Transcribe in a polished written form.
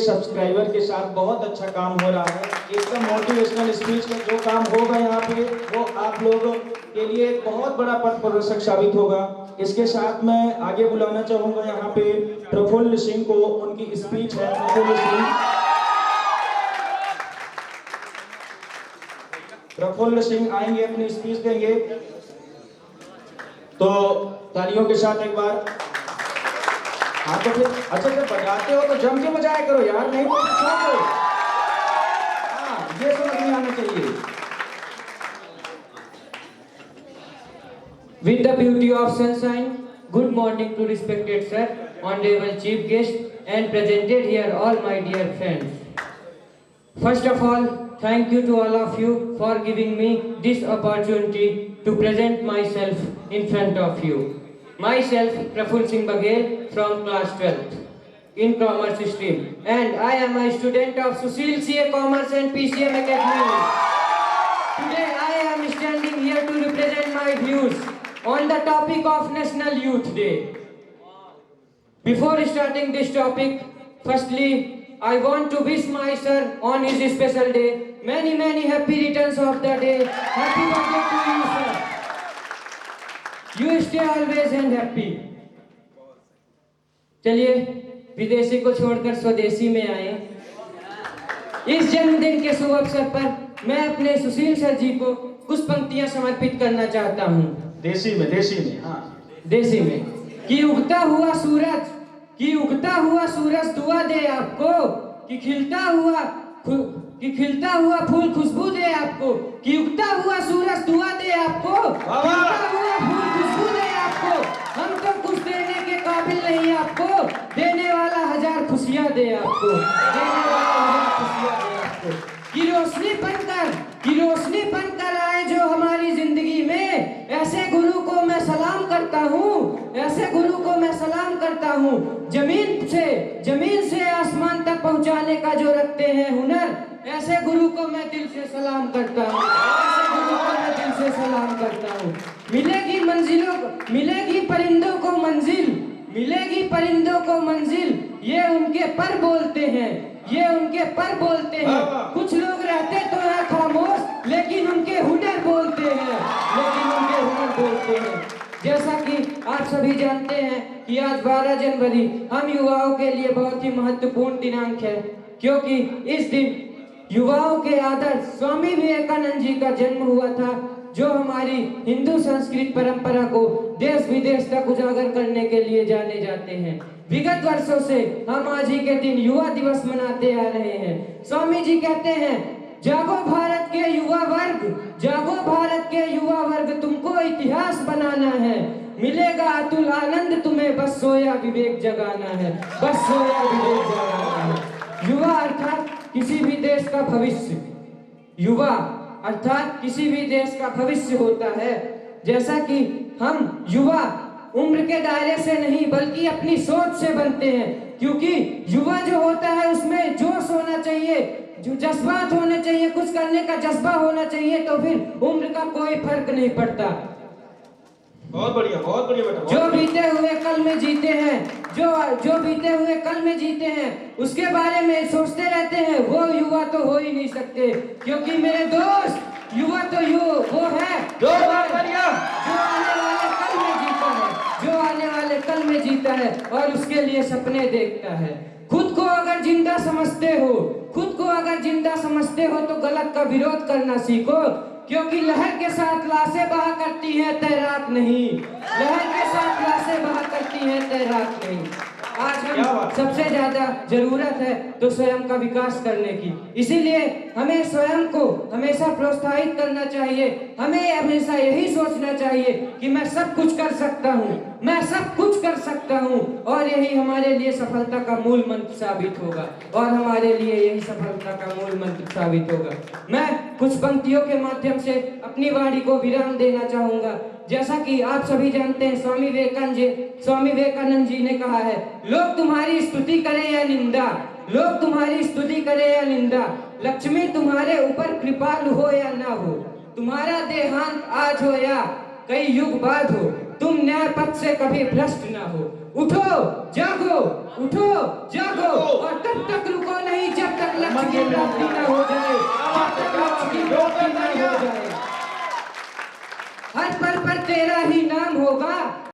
Subscriber के साथ बहुत अच्छा काम हो रहा है। एकदम मोटिवेशनल स्पीच का जो काम होगा यहाँ पे वो आप लोगों के लिए एक बहुत बड़ा पथ प्रदर्शक साबित होगा। इसके साथ मैं आगे बुलाना चाहूंगा यहाँ पे प्रफुल्ल सिंह को, उनकी स्पीच है। प्रफुल्ल सिंह आएंगे, अपनी स्पीच देंगे। तो तालियों के साथ एक बार। हाँ तो फिर अच्छा जब बजाते हो तो जम के बजाया करो यार, नहीं तो छोड़ दो। हाँ ये समझ में आना चाहिए। With the beauty of sunshine, good morning to respected sir, honorable chief guest, and presented here all my dear friends. First of all, thank you to all of you for giving me this opportunity to present myself in front of you. Myself, Prafull Singh Baghel from class 12th in commerce stream, and I am a student of Sushil CA Commerce and PCM Academy. Today I am standing here to represent my views on the topic of National Youth Day. Before starting this topic, firstly I want to wish my sir on his special day many happy returns of the day. Happy birthday to you sir. You stay always and happy. चलिए विदेशी को छोड़कर स्वदेशी में आए। इस जन्मदिन के शुभ अवसर पर मैं अपने सुशील सर जी को कुछ पंक्तियां समर्पित करना चाहता हूँ। देसी में हाँ देसी में कि उगता हुआ सूरज दुआ दे आपको, कि खिलता हुआ फूल खुशबू दे आपको, कि उगता हुआ सूरज दुआ दे आपको, खिलता हुआ फूल खुशबू दे आपको। हम तो कुछ देने के काबिल नहीं आपको, देने वाला हजार खुशियां दे आपको, देने वाला हजार खुशियां दे आपको। कि रोशनी बनकर आए जो हमारी जिंदगी में, ऐसे गुरु को मैं सलाम करता हूँ, जमीन से आसमान तक पहुँचाने का जो रखते हैं हुनर, ऐसे गुरु को मैं दिल से सलाम करता हूँ। मिलेगी परिंदों को मंजिल, ये उनके पर बोलते हैं। कुछ लोग रहते तो हैं खामोश, लेकिन उनके हुनर बोलते हैं। जैसा कि आप सभी जानते हैं कि आज 12 जनवरी हम युवाओं के लिए बहुत ही महत्वपूर्ण दिनांक है, क्योंकि इस दिन युवाओं के आदर्श स्वामी विवेकानंद जी का जन्म हुआ था, जो हमारी हिंदू संस्कृत परंपरा को देश विदेश तक उजागर करने के लिए जाने जाते हैं। विगत वर्षों से हम आज ही के दिन युवा दिवस मनाते आ रहे हैं। स्वामी जी कहते हैं, जागो भारत के युवा वर्ग, तुमको इतिहास बनाना है, मिलेगा अतुल आनंद तुम्हें, बस सोया विवेक जगाना है। युवा अर्थात किसी भी देश का भविष्य होता है। जैसा कि हम युवा उम्र के दायरे से नहीं बल्कि अपनी सोच से बनते हैं, क्योंकि युवा जो होता है उसमें जोश होना चाहिए, जो जज्बात होने चाहिए, कुछ करने का जज्बा होना चाहिए, तो फिर उम्र का कोई फर्क नहीं पड़ता। बहुत बढ़िया बेटा। जो बीते हुए कल में जीते हैं उसके बारे में सोचते रहते हैं, वो युवा तो हो ही नहीं सकते, क्योंकि मेरे दोस्त युवा तो वो है जो आने वाले कल में जीता है और उसके लिए सपने देखता है। खुद को अगर जिंदा समझते हो तो गलत का विरोध करना सीखो, क्योंकि लहर के साथ लाशें बहा करती हैं, तैराक नहीं। आज हम सबसे ज्यादा जरूरत है तो स्वयं का विकास करने की, इसीलिए हमें स्वयं को हमेशा प्रोत्साहित करना चाहिए। हमें हमेशा यही सोचना चाहिए कि मैं सब कुछ कर सकता हूँ, और यही हमारे लिए सफलता का मूल मंत्र साबित होगा। मैं कुछ पंक्तियों के माध्यम से अपनी वाणी को विराम देना चाहूंगा। जैसा कि आप सभी जानते हैं, स्वामी विवेकानंद जी ने कहा है, लोग तुम्हारी स्तुति करें या निंदा, लक्ष्मी तुम्हारे ऊपर कृपालु हो या ना हो, तुम्हारा देहांत आज हो या कई युग बाद हो, तुम न्याय पथ से कभी भ्रष्ट ना हो। उठो जागो, उठो जागो, और तब तक रुको नहीं जब तक लक्ष्य की प्राप्ति न हो जाए, जब तक लक्ष्य की प्राप्ति न हो जाए। हर पल पर तेरा ही नाम होगा।